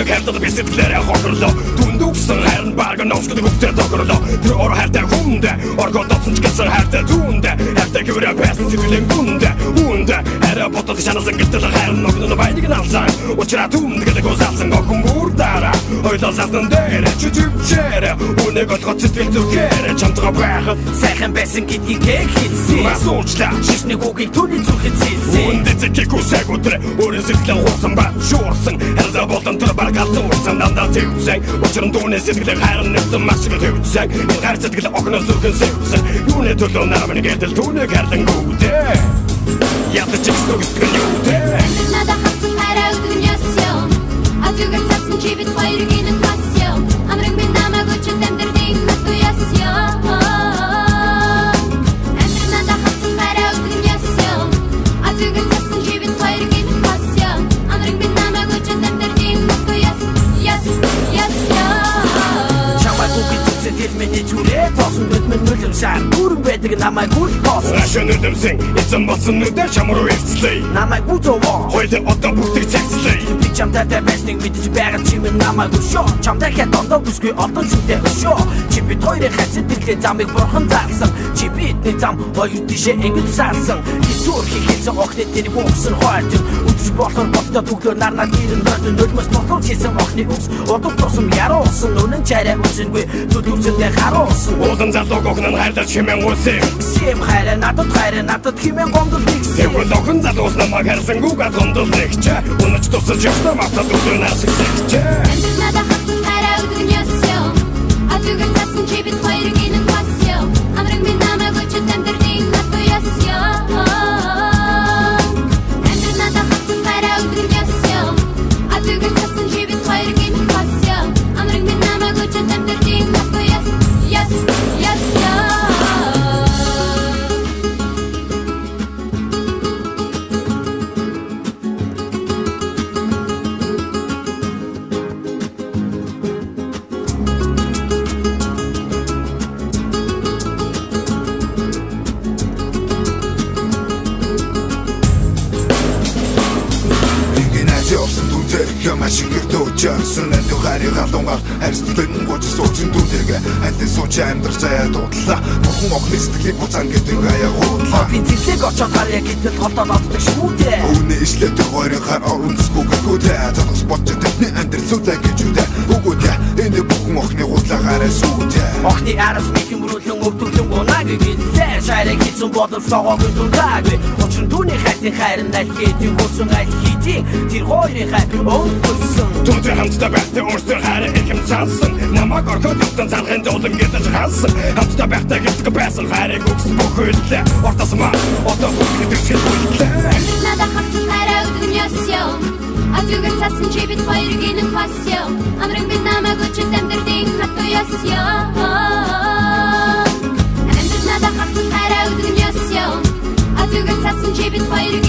хайртал би сэтгэлээрээ хохирлоо дүндүгсэн хайрн баг ноосгод бүгдээ тохирлоо тэр ор хайртай хүндэ оргодоцсон ч гэсэн хайртай зүүндэ хайртай гүрэ байсан сэтгэлийн гүндэ үүндэ хайраа ботод шанасан гэтэл хайрн ногноо байныг алсан учраа түмдгээд госалсан гохом бүрдара ойлоо сасан дээр чүчээрэ үнэг олгоц сэтгэл зүгээр чамтгаа байхад сайхан байсан гэдгийг хэлсэн масуучлаа шишний хүүгийг түүний зүрхэд зэлсэн үндэ зэкийг үсэг өдрө өөрийн сэтгэлээ хуусан ба шуурсан хайраа болон тэр баргалзуурсан дандаа төвсөн учрын дүүнээ сэтгэлээ хайрн нэгсэн маш их төвсөн энэ хайр сэтгэл огноос зүрхэн сэвсэн юуны төлөө намын гэдэл түүнийг хайрлан гүдээ ядаж чигтгүстгэн юудээ надад хатсан хайраа өгөн ясян атүгэр цасан чи бид хоёрыг энэ пассян амрын би намайг өчөд амьдрын хату ясян надад хатсан хайраа өгөн ясян атүгэр цасан чи бид хоёрыг энэ пассян амрын би намайг өчөд амьдрын хату ясян чамайг үгүй зэтэл миний зүрээ тосон нүдмэн нүлэм сан бүрэн байдаг намайг үл тосон ашаа нүдэмсэн эзэн болсон нүдэ чамруу ирцлээ намайг үзовоо хоёул одоо бүгдийг цэгцлээ би чамтай байсныг мэдэж байгаа чимээ намайг өшөө чамтай хэд ондоо бүсгүй олон шүдэ өшөө чи бид хоёрын хасид дэлхий замыг бурхан заасан чи бидний зам хоёр тишээ ингэж саасан хизүүр хийсэн охны тэрийг өгсөн хойд үдж болохоор боддоо түглөө нарнаа дэрэн дөрдөн нулмас болохоор хийсэн охны үс одод тосон яруулсан үнэн чарай үсэнгүй зүдүүсэндээ харуулсан уулан залууг охин нь хайрлаж хэмээн үсээ сэм хайраа надад хэмээн гомдол нэгсэн тэгвэл охин залуус намайг харсангүй гад гомдол нэгчээ унаж тусаж явсан мартад өдөр насыг сэгчээ надад хатсан хайраа өгөн ясян атүгэр цасан чи бид хоёрыг энэ пассян амрын би намайг өчөд амьдрын хату ясян надад хатсан хайраа өгөн ясян атүгэр цасан чи бид хоёрыг энэ пассян амрын би намайг өчөд амьдрын хату ясян Жирсэн энэ харийг халуунгаар харьцуулан гоц суучин дүүтэйгээ хатан сууч амьдрах заяа дуудлаа бурхан охны сэтгэлийг буцаан гэдэг аяа гуудлаа би зэглэг очоод харьяа гэтэл толдоо нотдог шүү дээ Үүний ишлэтэй хоёрын хар оронцгүй гүтээ задас бодчод тэдний амьдралуудаа гэж үдэ үгүйдэ энэ бурхан охны гуудлаагаараа сүйдэ охны араас мэхэмрүүлэн өвдөглөн гонаг гэлээ шарыг хийсэн бодол флогог дундаг учир түүний хатын хайрын алхийдийн хөрсөн алхийдийн тэр хоёрын хайр өнгөрсөн Түнтэй хамтдаа байхтай өөрсдөр хайраа ихэм цаасан намайг орхоод явтан залхын зовлон гэдэж хаасан хамтдаа байхтай гэлдэг байсан хайрыг өгсөн бүхэлдээ ортосмаа одоо бүгд төрсгөл бүлтлээ надад хатсан хайраа өгөн ясян атүгэр цасан чи бид хоёрыг энэ пассян амрын би намайг өчөд амьдрын хату ясян надад хатсан хайраа өгөн ясян атүгэр цасан чи бид хоёрыг